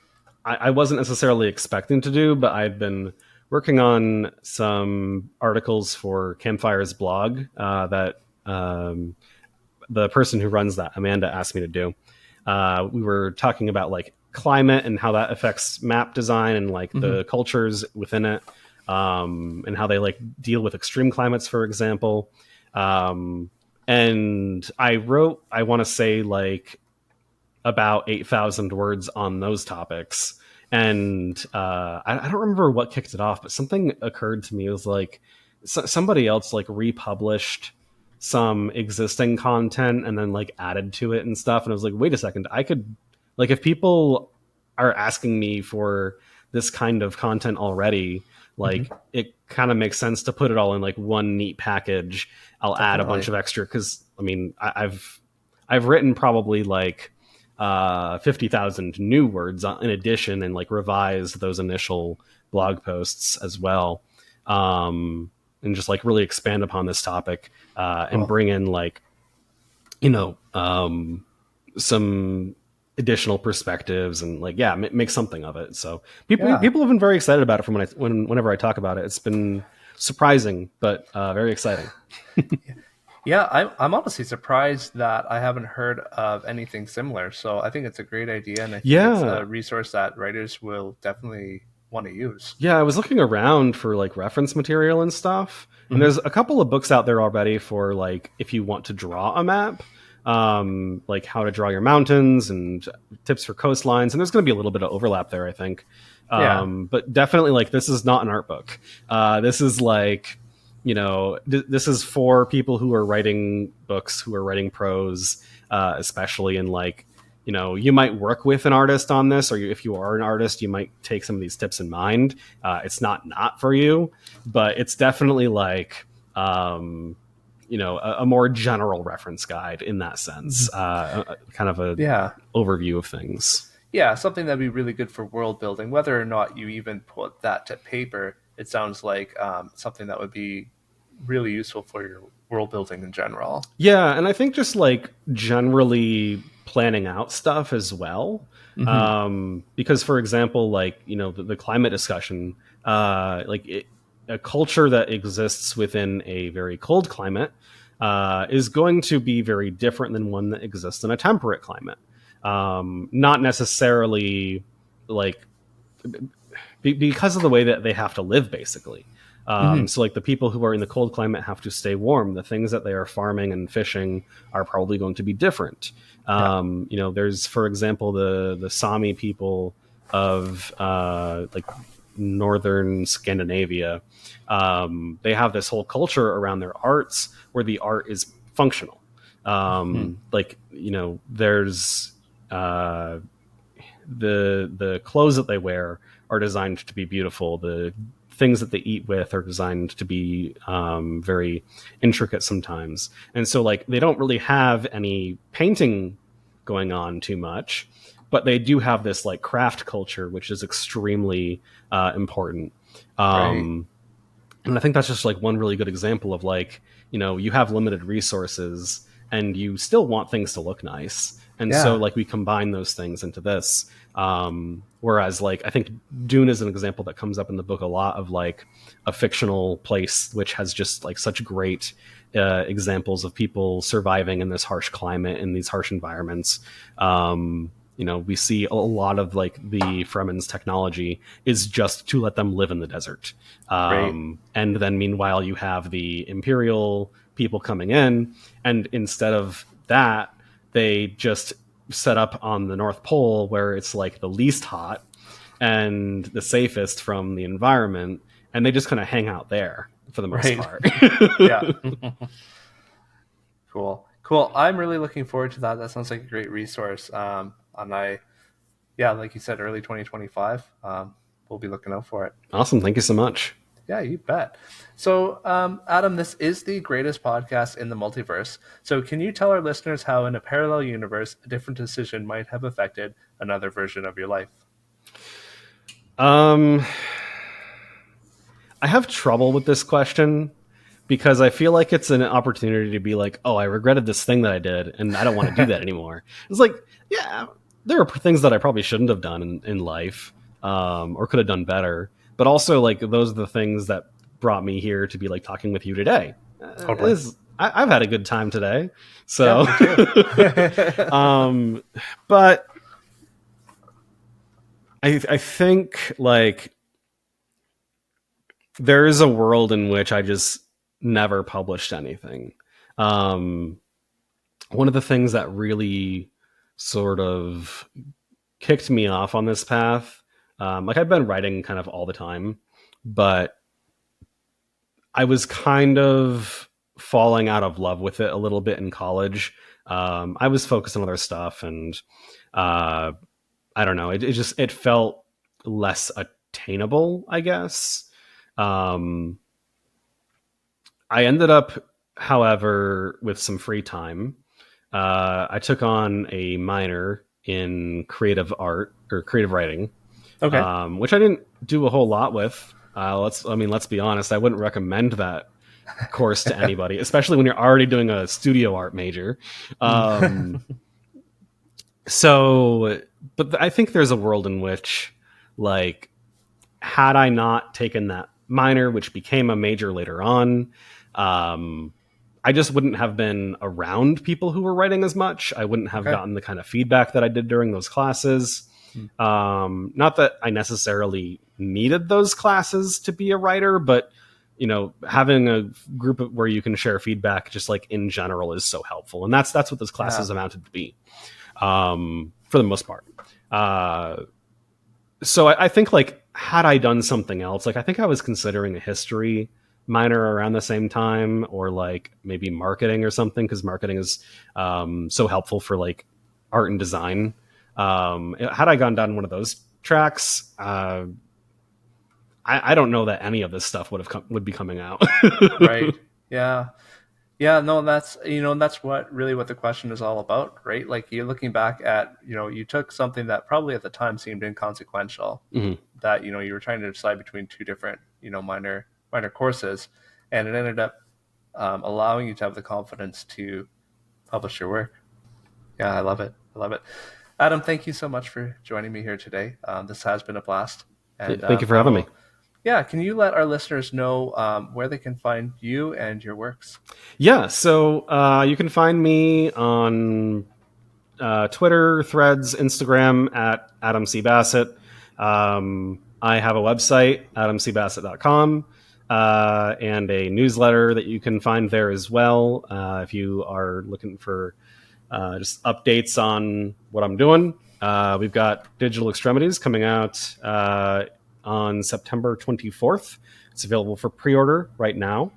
I wasn't necessarily expecting to do, but I've been working on some articles for Campfire's blog that the person who runs that, Amanda, asked me to do. We were talking about like climate and how that affects map design and like the cultures within it, and how they like deal with extreme climates, for example. And I wrote, I want to say like about 8,000 words on those topics. And I don't remember what kicked it off, but something occurred to me. It was like somebody else like republished some existing content and then like added to it and stuff. And I was like, wait a second, I could, like, if people are asking me for this kind of content already, like it kind of makes sense to put it all in like one neat package. I'll add a bunch of extra, because I mean, I've written probably like 50,000 new words in addition, and like revise those initial blog posts as well, and just like really expand upon this topic, and bring in like, you know, some additional perspectives and like, yeah, make something of it. So people have been very excited about it from whenever I talk about it. It's been surprising, but very exciting. Yeah, I'm honestly surprised that I haven't heard of anything similar. So I think it's a great idea, and I think it's a resource that writers will definitely want to use. Yeah, I was looking around for like reference material and stuff, and there's a couple of books out there already for like if you want to draw a map, like how to draw your mountains and tips for coastlines, and there's going to be a little bit of overlap there, I think. But definitely, like, this is not an art book. This is like, you know, this is for people who are writing books, who are writing prose, especially. And like, you know, you might work with an artist on this, or if you are an artist, you might take some of these tips in mind. It's not for you, but it's definitely like, you know, a more general reference guide in that sense, kind of a overview of things. Yeah, something that'd be really good for world building, whether or not you even put that to paper. It sounds like something that would be really useful for your world building in general. Yeah, and I think just like generally planning out stuff as well. Because, for example, like, you know, the climate discussion, like a culture that exists within a very cold climate is going to be very different than one that exists in a temperate climate. Not necessarily like because of the way that they have to live, basically. So like the people who are in the cold climate have to stay warm. The things that they are farming and fishing are probably going to be different. You know, there's, for example, the Sami people of like northern Scandinavia. They have this whole culture around their arts where the art is functional. Like, you know, there's the clothes that they wear are designed to be beautiful. The things that they eat with are designed to be very intricate sometimes. And so like they don't really have any painting going on too much, but they do have this like craft culture, which is extremely important. And I think that's just like one really good example of like, you know, you have limited resources and you still want things to look nice. And so like we combine those things into this. Whereas like, I think Dune is an example that comes up in the book a lot of like a fictional place, which has just like such great examples of people surviving in this harsh climate, in these harsh environments. You know, we see a lot of like the Fremen's technology is just to let them live in the desert. And then meanwhile, you have the Imperial people coming in, and instead of that, they just set up on the North Pole where it's like the least hot and the safest from the environment. And they just kind of hang out there for the most part. Cool. I'm really looking forward to that. That sounds like a great resource. And like you said, early 2025, we'll be looking out for it. Awesome. Thank you so much. Yeah, you bet. So, Adam, this is the greatest podcast in the multiverse. So, can you tell our listeners how, in a parallel universe, a different decision might have affected another version of your life? Um, I have trouble with this question because I feel like it's an opportunity to be like, oh, I regretted this thing that I did and I don't want to do that anymore. It's like, yeah, there are things that I probably shouldn't have done in life, or could have done better. But also, like, those are the things that brought me here to be like talking with you today. Totally. I've had a good time today. Yeah, So, me too. but I think like there is a world in which I just never published anything. Um, One of the things that really sort of kicked me off on this path, like I've been writing kind of all the time, but I was kind of falling out of love with it a little bit in college. I was focused on other stuff, and I don't know. It felt less attainable, I guess. Um, I ended up, however, with some free time. I took on a minor in creative art or creative writing, Okay. which I didn't do a whole lot with. Let's be honest. I wouldn't recommend that course to anybody, especially when you're already doing a studio art major. Um, but I think there's a world in which, like, had I not taken that minor, which became a major later on, um, I just wouldn't have been around people who were writing as much. I wouldn't have Okay. gotten the kind of feedback that I did during those classes. Not that I necessarily needed those classes to be a writer, but having a group where you can share feedback, just like in general, is so helpful, and that's what those classes Yeah. amounted to be, for the most part. So I think, like, had I done something else, like I think I was considering a history minor around the same time, or like maybe marketing or something, because marketing is so helpful for like art and design. Had I gone down one of those tracks, I don't know that any of this stuff would be coming out. Right. Yeah. Yeah, no, that's what the question is all about, right? Like, you're looking back at, you took something that probably at the time seemed inconsequential, Mhm. that, you were trying to decide between two different, minor courses, and it ended up allowing you to have the confidence to publish your work. Yeah, I love it. I love it. Adam, thank you so much for joining me here today. This has been a blast. And Thank you for having me. yeah, can you let our listeners know where they can find you and your works? Yeah, so you can find me on Twitter, Threads, Instagram at Adam C. Bassett. I have a website, adamcbassett.com, and a newsletter that you can find there as well, if you are looking for just updates on what I'm doing. We've got Digital Extremities coming out on September 24th. It's available for pre-order right now,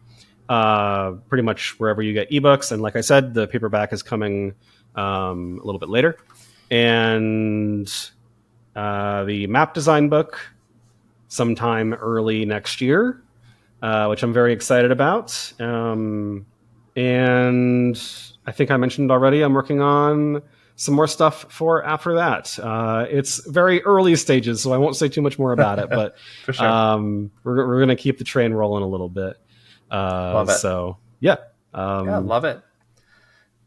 pretty much wherever you get ebooks. And like I said, the paperback is coming a little bit later. And the map design book sometime early next year, which I'm very excited about. And I think I mentioned already, I'm working on some more stuff for after that. It's very early stages, so I won't say too much more about it, but For sure. we're going to keep the train rolling a little bit. Love it. So yeah. Yeah, love it.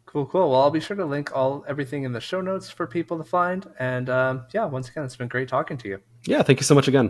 Cool, cool. Well, I'll be sure to link everything in the show notes for people to find. And yeah, once again, it's been great talking to you. Yeah, thank you so much again.